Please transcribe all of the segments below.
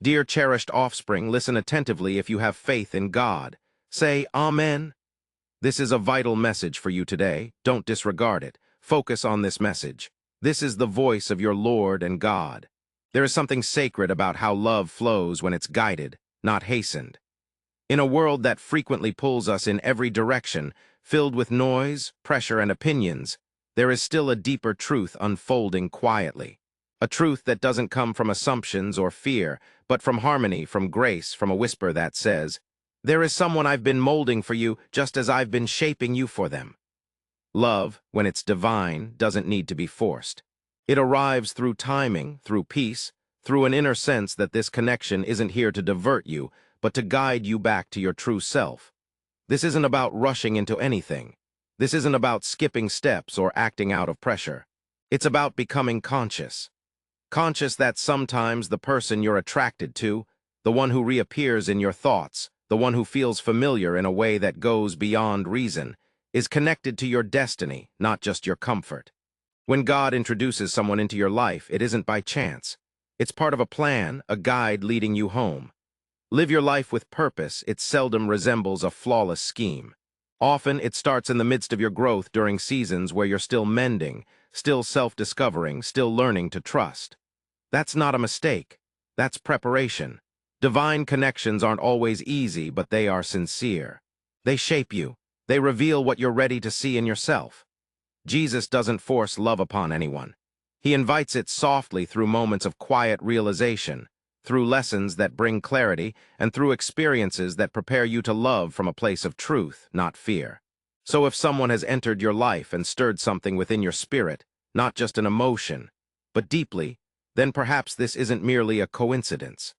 Dear cherished offspring, listen attentively if you have faith in God. Say, Amen. This is a vital message for you today. Don't disregard it. Focus on this message. This is the voice of your Lord and God. There is something sacred about how love flows when it's guided, not hastened. In a world that frequently pulls us in every direction, filled with noise, pressure, and opinions, there is still a deeper truth unfolding quietly. A truth that doesn't come from assumptions or fear, but from harmony, from grace, from a whisper that says, "There is someone I've been molding for you just as I've been shaping you for them." Love, when it's divine, doesn't need to be forced. It arrives through timing, through peace, through an inner sense that this connection isn't here to divert you, but to guide you back to your true self. This isn't about rushing into anything. This isn't about skipping steps or acting out of pressure. It's about becoming conscious. Conscious that sometimes the person you're attracted to, the one who reappears in your thoughts, the one who feels familiar in a way that goes beyond reason, is connected to your destiny, not just your comfort. When God introduces someone into your life, it isn't by chance. It's part of a plan, a guide leading you home. Live your life with purpose. It seldom resembles a flawless scheme. Often, it starts in the midst of your growth during seasons where you're still mending, still self-discovering, still learning to trust. That's not a mistake. That's preparation. Divine connections aren't always easy, but they are sincere. They shape you. They reveal what you're ready to see in yourself. Jesus doesn't force love upon anyone. He invites it softly through moments of quiet realization, through lessons that bring clarity, and through experiences that prepare you to love from a place of truth, not fear. So if someone has entered your life and stirred something within your spirit, not just an emotion, but deeply, then perhaps this isn't merely a coincidence.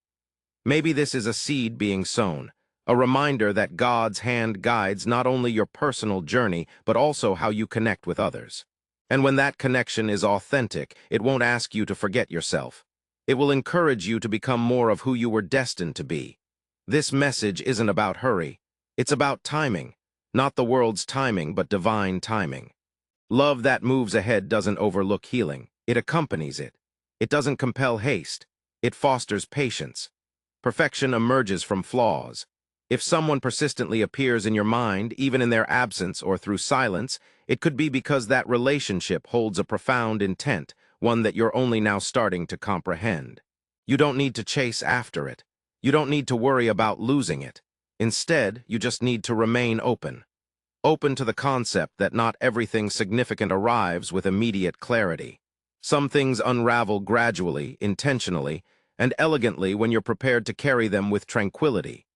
Maybe this is a seed being sown, a reminder that God's hand guides not only your personal journey, but also how you connect with others. And when that connection is authentic, it won't ask you to forget yourself. It will encourage you to become more of who you were destined to be. This message isn't about hurry. It's about timing. Not the world's timing, but divine timing. Love that moves ahead doesn't overlook healing. It accompanies it. It doesn't compel haste. It fosters patience. Perfection emerges from flaws. If someone persistently appears in your mind, even in their absence or through silence, it could be because that relationship holds a profound intent, one that you're only now starting to comprehend. You don't need to chase after it. You don't need to worry about losing it. Instead, you just need to remain open. Open to the concept that not everything significant arrives with immediate clarity. Some things unravel gradually, intentionally, and elegantly when you're prepared to carry them with tranquility.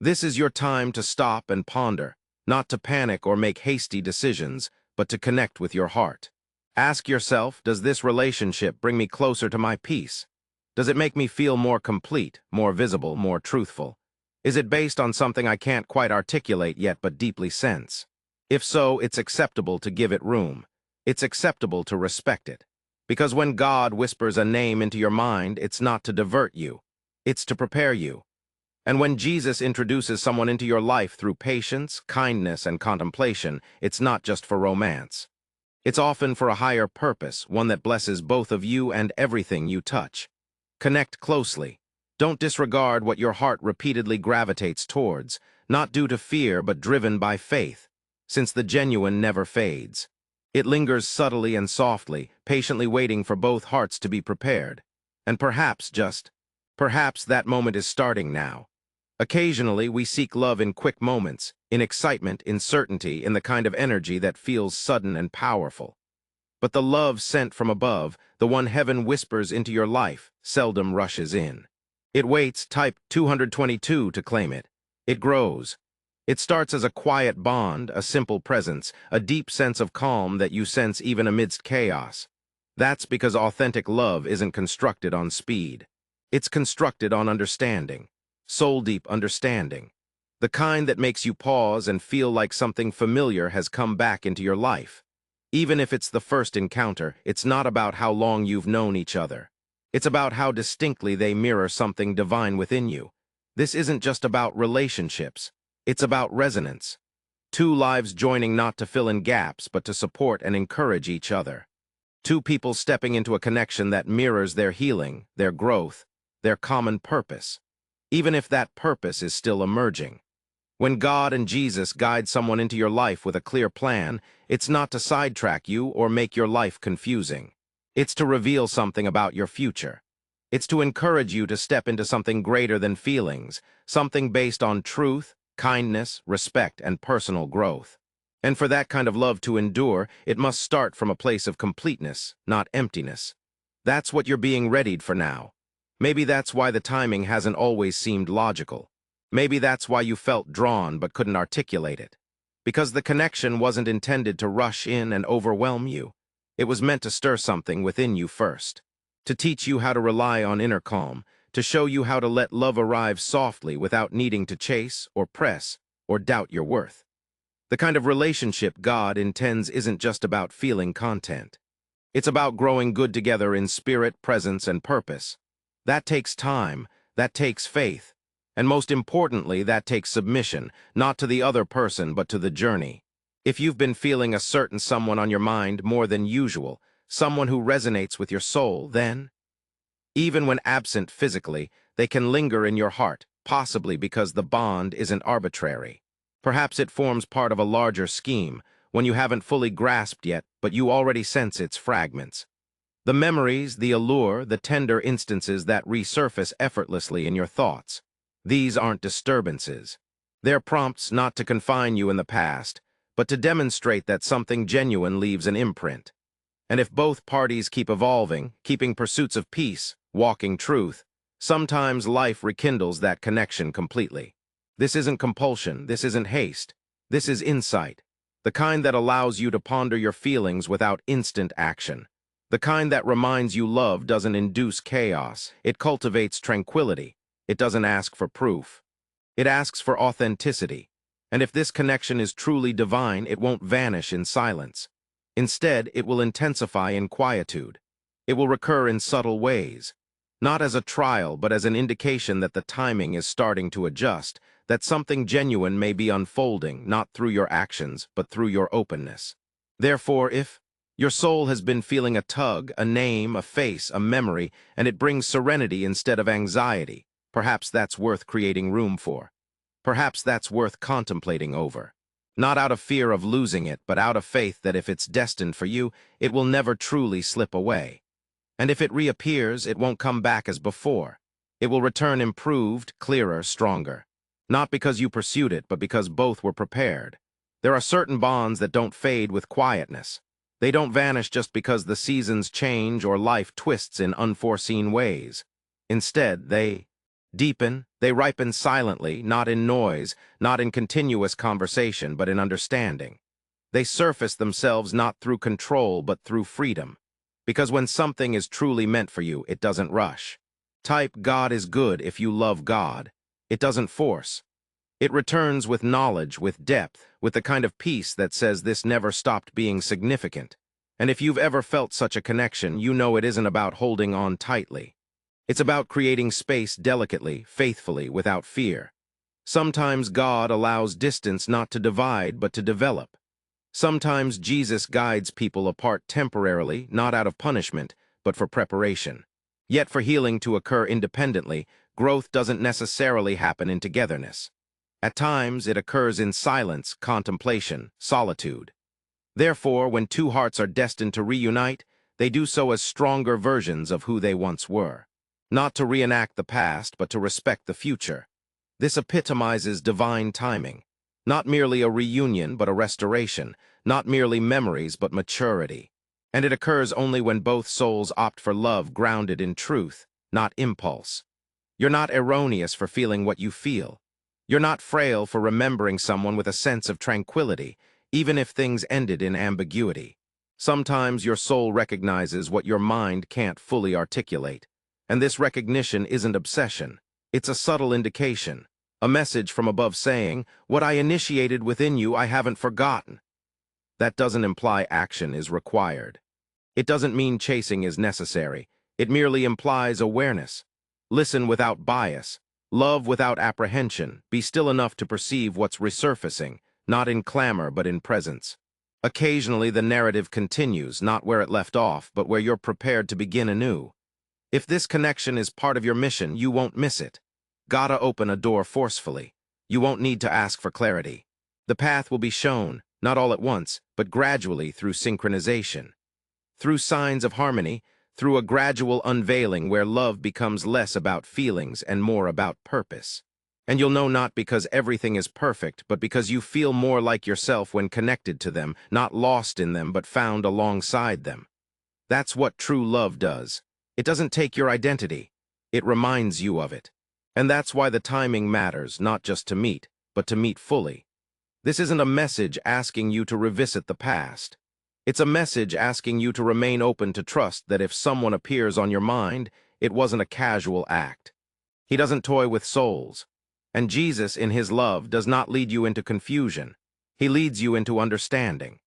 This is your time to stop and ponder, not to panic or make hasty decisions, but to connect with your heart. Ask yourself, does this relationship bring me closer to my peace? Does it make me feel more complete, more visible, more truthful? Is it based on something I can't quite articulate yet but deeply sense? If so, it's acceptable to give it room. It's acceptable to respect it. Because when God whispers a name into your mind, it's not to divert you. It's to prepare you. And when Jesus introduces someone into your life through patience, kindness, and contemplation, it's not just for romance. It's often for a higher purpose, one that blesses both of you and everything you touch. Connect closely. Don't disregard what your heart repeatedly gravitates towards, not due to fear but driven by faith, since the genuine never fades. It lingers subtly and softly, patiently waiting for both hearts to be prepared. And perhaps that moment is starting now. Occasionally, we seek love in quick moments, in excitement, in certainty, in the kind of energy that feels sudden and powerful. But the love sent from above, the one heaven whispers into your life, seldom rushes in. It waits, type 222 to claim it. It grows. It starts as a quiet bond, a simple presence, a deep sense of calm that you sense even amidst chaos. That's because authentic love isn't constructed on speed. It's constructed on understanding, soul-deep understanding. The kind that makes you pause and feel like something familiar has come back into your life. Even if it's the first encounter, it's not about how long you've known each other. It's about how distinctly they mirror something divine within you. This isn't just about relationships. It's about resonance. Two lives joining not to fill in gaps, but to support and encourage each other. Two people stepping into a connection that mirrors their healing, their growth, their common purpose, even if that purpose is still emerging. When God and Jesus guide someone into your life with a clear plan, it's not to sidetrack you or make your life confusing. It's to reveal something about your future. It's to encourage you to step into something greater than feelings, something based on truth, kindness, respect, and personal growth. And for that kind of love to endure, it must start from a place of completeness, not emptiness. That's what you're being readied for now. Maybe that's why the timing hasn't always seemed logical. Maybe that's why you felt drawn but couldn't articulate it. Because the connection wasn't intended to rush in and overwhelm you. It was meant to stir something within you first. To teach you how to rely on inner calm, to show you how to let love arrive softly without needing to chase or press or doubt your worth. The kind of relationship God intends isn't just about feeling content. It's about growing good together in spirit, presence, and purpose. That takes time, that takes faith, and most importantly, that takes submission, not to the other person but to the journey. If you've been feeling a certain someone on your mind more than usual, someone who resonates with your soul, then, even when absent physically, they can linger in your heart, possibly because the bond isn't arbitrary. Perhaps it forms part of a larger scheme, one you haven't fully grasped yet, but you already sense its fragments. The memories, the allure, the tender instances that resurface effortlessly in your thoughts. These aren't disturbances. They're prompts not to confine you in the past, but to demonstrate that something genuine leaves an imprint. And if both parties keep evolving, keeping pursuits of peace, walking truth, sometimes life rekindles that connection completely. This isn't compulsion, this isn't haste, this is insight, the kind that allows you to ponder your feelings without instant action, the kind that reminds you love doesn't induce chaos, it cultivates tranquility, it doesn't ask for proof. It asks for authenticity, and if this connection is truly divine, it won't vanish in silence. Instead, it will intensify in quietude. It will recur in subtle ways, not as a trial, but as an indication that the timing is starting to adjust, that something genuine may be unfolding, not through your actions, but through your openness. Therefore, if your soul has been feeling a tug, a name, a face, a memory, and it brings serenity instead of anxiety, perhaps that's worth creating room for. Perhaps that's worth contemplating over. Not out of fear of losing it, but out of faith that if it's destined for you, it will never truly slip away. And if it reappears, it won't come back as before. It will return improved, clearer, stronger. Not because you pursued it, but because both were prepared. There are certain bonds that don't fade with quietness. They don't vanish just because the seasons change or life twists in unforeseen ways. Instead, they deepen, they ripen silently, not in noise, not in continuous conversation, but in understanding. They surface themselves not through control, but through freedom. Because when something is truly meant for you, it doesn't rush. Type God is good if you love God. It doesn't force. It returns with knowledge, with depth, with the kind of peace that says this never stopped being significant. And if you've ever felt such a connection, you know it isn't about holding on tightly. It's about creating space delicately, faithfully, without fear. Sometimes God allows distance not to divide, but to develop. Sometimes Jesus guides people apart temporarily, not out of punishment, but for preparation. Yet for healing to occur independently, growth doesn't necessarily happen in togetherness. At times, it occurs in silence, contemplation, solitude. Therefore, when two hearts are destined to reunite, they do so as stronger versions of who they once were. Not to reenact the past, but to respect the future. This epitomizes divine timing. Not merely a reunion, but a restoration. Not merely memories, but maturity. And it occurs only when both souls opt for love grounded in truth, not impulse. You're not erroneous for feeling what you feel. You're not frail for remembering someone with a sense of tranquility, even if things ended in ambiguity. Sometimes your soul recognizes what your mind can't fully articulate. And this recognition isn't obsession. It's a subtle indication, a message from above saying, what I initiated within you I haven't forgotten. That doesn't imply action is required. It doesn't mean chasing is necessary. It merely implies awareness. Listen without bias. Love without apprehension. Be still enough to perceive what's resurfacing, not in clamor but in presence. Occasionally the narrative continues, not where it left off, but where you're prepared to begin anew. If this connection is part of your mission, you won't miss it. Gotta open a door forcefully. You won't need to ask for clarity. The path will be shown, not all at once, but gradually through synchronization. Through signs of harmony, through a gradual unveiling where love becomes less about feelings and more about purpose. And you'll know not because everything is perfect, but because you feel more like yourself when connected to them, not lost in them, but found alongside them. That's what true love does. It doesn't take your identity. It reminds you of it. And that's why the timing matters, not just to meet, but to meet fully. This isn't a message asking you to revisit the past. It's a message asking you to remain open to trust that if someone appears on your mind, it wasn't a casual act. He doesn't toy with souls. And Jesus, in his love, does not lead you into confusion. He leads you into understanding.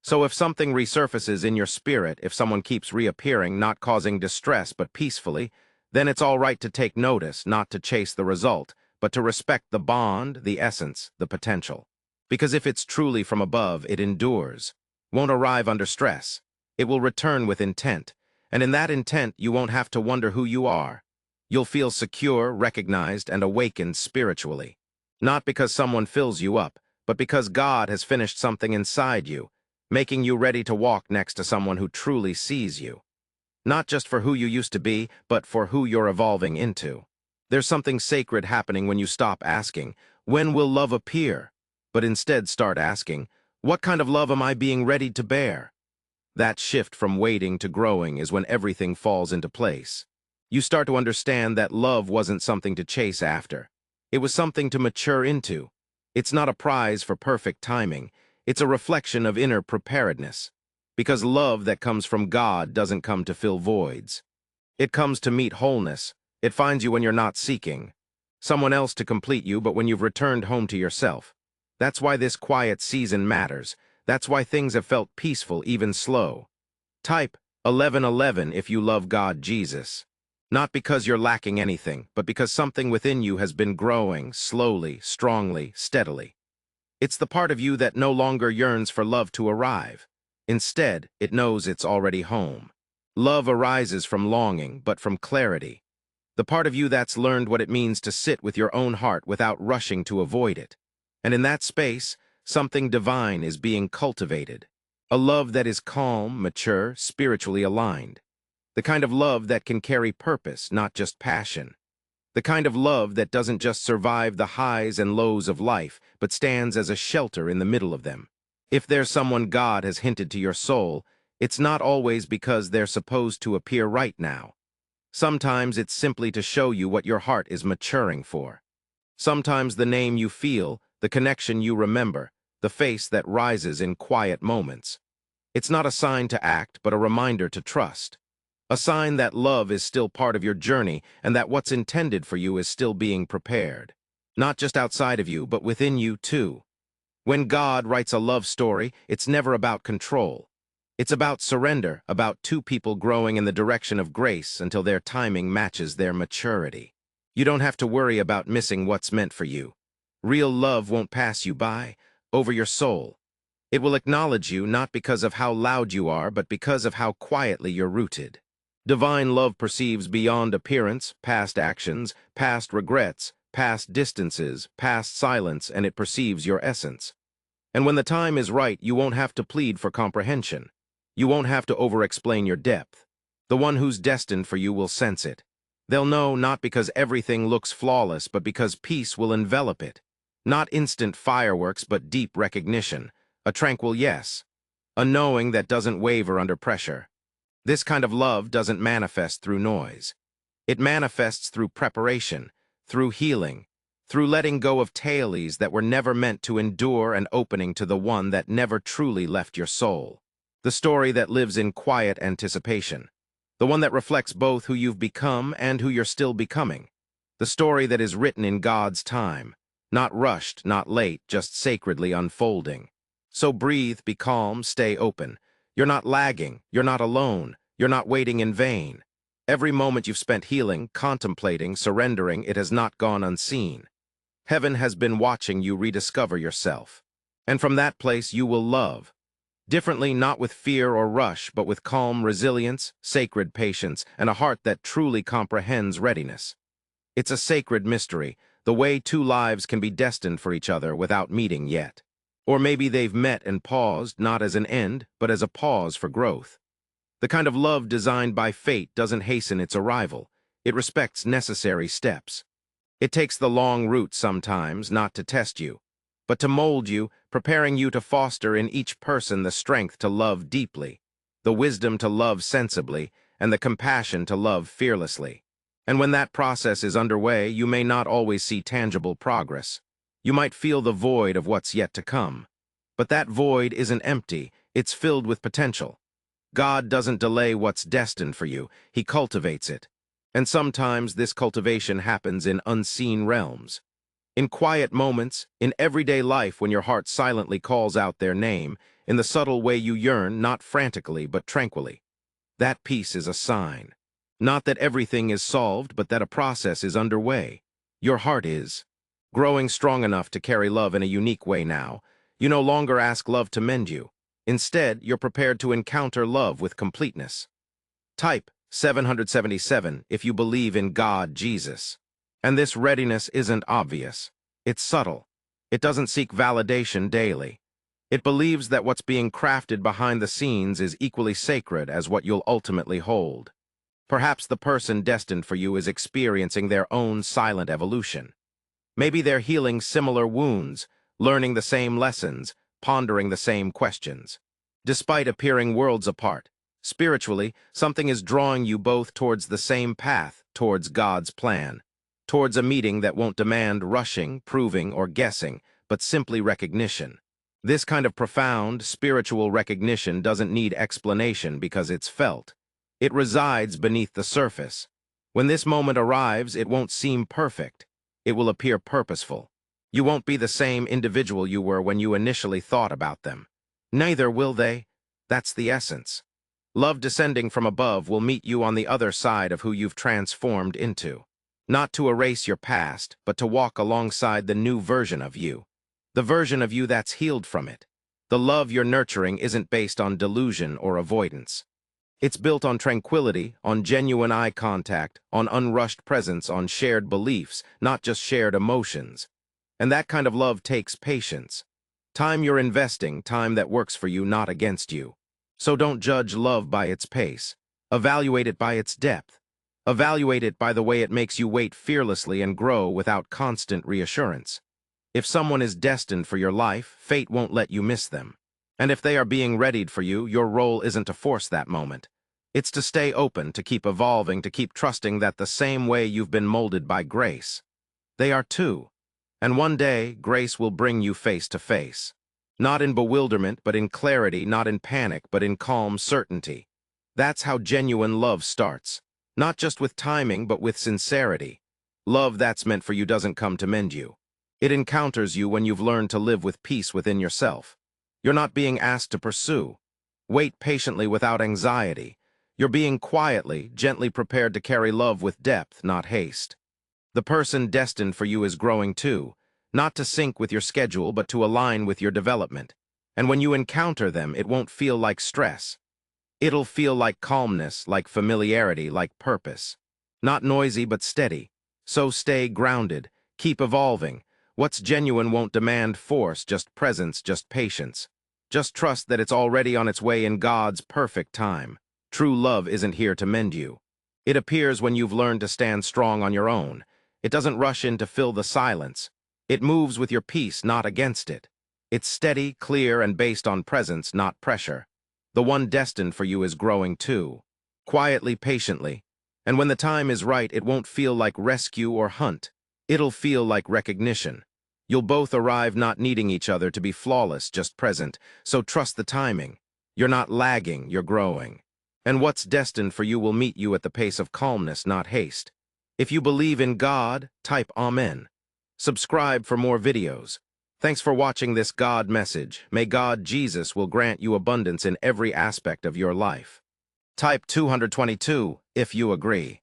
So if something resurfaces in your spirit, if someone keeps reappearing, not causing distress but peacefully, then it's all right to take notice, not to chase the result, but to respect the bond, the essence, the potential. Because if it's truly from above, it endures, won't arrive under stress. It will return with intent, and in that intent you won't have to wonder who you are. You'll feel secure, recognized, and awakened spiritually. Not because someone fills you up, but because God has finished something inside you, making you ready to walk next to someone who truly sees you. Not just for who you used to be, but for who you're evolving into. There's something sacred happening when you stop asking, when will love appear? But instead start asking, what kind of love am I being ready to bear? That shift from waiting to growing is when everything falls into place. You start to understand that love wasn't something to chase after. It was something to mature into. It's not a prize for perfect timing. It's a reflection of inner preparedness. Because love that comes from God doesn't come to fill voids. It comes to meet wholeness. It finds you when you're not seeking someone else to complete you, but when you've returned home to yourself. That's why this quiet season matters. That's why things have felt peaceful, even slow. Type 1111 if you love God, Jesus. Not because you're lacking anything, but because something within you has been growing, slowly, strongly, steadily. It's the part of you that no longer yearns for love to arrive. Instead, it knows it's already home. Love arises from longing, but from clarity. The part of you that's learned what it means to sit with your own heart without rushing to avoid it. And in that space, something divine is being cultivated. A love that is calm, mature, spiritually aligned. The kind of love that can carry purpose, not just passion. The kind of love that doesn't just survive the highs and lows of life, but stands as a shelter in the middle of them. If there's someone God has hinted to your soul, it's not always because they're supposed to appear right now. Sometimes it's simply to show you what your heart is maturing for. Sometimes the name you feel, the connection you remember, the face that rises in quiet moments. It's not a sign to act, but a reminder to trust. A sign that love is still part of your journey and that what's intended for you is still being prepared. Not just outside of you, but within you too. When God writes a love story, it's never about control. It's about surrender, about two people growing in the direction of grace until their timing matches their maturity. You don't have to worry about missing what's meant for you. Real love won't pass you by, over your soul. It will acknowledge you not because of how loud you are, but because of how quietly you're rooted. Divine love perceives beyond appearance, past actions, past regrets, past distances, past silence, and it perceives your essence. And when the time is right, you won't have to plead for comprehension. You won't have to over-explain your depth. The one who's destined for you will sense it. They'll know not because everything looks flawless, but because peace will envelop it. Not instant fireworks, but deep recognition. A tranquil yes. A knowing that doesn't waver under pressure. This kind of love doesn't manifest through noise. It manifests through preparation, through healing, through letting go of tailies that were never meant to endure and opening to the one that never truly left your soul. The story that lives in quiet anticipation. The one that reflects both who you've become and who you're still becoming. The story that is written in God's time. Not rushed, not late, just sacredly unfolding. So breathe, be calm, stay open. You're not lagging, you're not alone, you're not waiting in vain. Every moment you've spent healing, contemplating, surrendering, it has not gone unseen. Heaven has been watching you rediscover yourself. And from that place you will love. Differently, not with fear or rush, but with calm resilience, sacred patience, and a heart that truly comprehends readiness. It's a sacred mystery, the way two lives can be destined for each other without meeting yet. Or maybe they've met and paused, not as an end, but as a pause for growth. The kind of love designed by fate doesn't hasten its arrival. It respects necessary steps. It takes the long route sometimes, not to test you, but to mold you, preparing you to foster in each person the strength to love deeply, the wisdom to love sensibly, and the compassion to love fearlessly. And when that process is underway, you may not always see tangible progress. You might feel the void of what's yet to come. But that void isn't empty, it's filled with potential. God doesn't delay what's destined for you, He cultivates it. And sometimes this cultivation happens in unseen realms. In quiet moments, in everyday life when your heart silently calls out their name, in the subtle way you yearn, not frantically but tranquilly. That peace is a sign. Not that everything is solved, but that a process is underway. Your heart is growing strong enough to carry love in a unique way now. You no longer ask love to mend you. Instead, you're prepared to encounter love with completeness. Type 777 if you believe in God, Jesus. And this readiness isn't obvious. It's subtle. It doesn't seek validation daily. It believes that what's being crafted behind the scenes is equally sacred as what you'll ultimately hold. Perhaps the person destined for you is experiencing their own silent evolution. Maybe they're healing similar wounds, learning the same lessons, pondering the same questions. Despite appearing worlds apart, spiritually, something is drawing you both towards the same path, towards God's plan, towards a meeting that won't demand rushing, proving, or guessing, but simply recognition. This kind of profound, spiritual recognition doesn't need explanation because it's felt. It resides beneath the surface. When this moment arrives, it won't seem perfect. It will appear purposeful. You won't be the same individual you were when you initially thought about them. Neither will they. That's the essence. Love descending from above will meet you on the other side of who you've transformed into. Not to erase your past, but to walk alongside the new version of you. The version of you that's healed from it. The love you're nurturing isn't based on delusion or avoidance. It's built on tranquility, on genuine eye contact, on unrushed presence, on shared beliefs, not just shared emotions. And that kind of love takes patience. Time you're investing, time that works for you, not against you. So don't judge love by its pace. Evaluate it by its depth. Evaluate it by the way it makes you wait fearlessly and grow without constant reassurance. If someone is destined for your life, fate won't let you miss them. And if they are being readied for you, your role isn't to force that moment. It's to stay open, to keep evolving, to keep trusting that the same way you've been molded by grace. They are too. And one day, grace will bring you face to face. Not in bewilderment, but in clarity, not in panic, but in calm certainty. That's how genuine love starts. Not just with timing, but with sincerity. Love that's meant for you doesn't come to mend you. It encounters you when you've learned to live with peace within yourself. You're not being asked to pursue. Wait patiently without anxiety. You're being quietly, gently prepared to carry love with depth, not haste. The person destined for you is growing too, not to sync with your schedule, but to align with your development. And when you encounter them, it won't feel like stress. It'll feel like calmness, like familiarity, like purpose. Not noisy, but steady. So stay grounded. Keep evolving. What's genuine won't demand force, just presence, just patience. Just trust that it's already on its way in God's perfect time. True love isn't here to mend you. It appears when you've learned to stand strong on your own. It doesn't rush in to fill the silence. It moves with your peace, not against it. It's steady, clear, and based on presence, not pressure. The one destined for you is growing too. Quietly, patiently. And when the time is right, it won't feel like rescue or hunt. It'll feel like recognition. You'll both arrive not needing each other to be flawless, just present. So trust the timing. You're not lagging, you're growing. And what's destined for you will meet you at the pace of calmness, not haste. If you believe in God, type Amen. Subscribe for more videos. Thanks for watching this God message. May God, Jesus, will grant you abundance in every aspect of your life. Type 222 if you agree.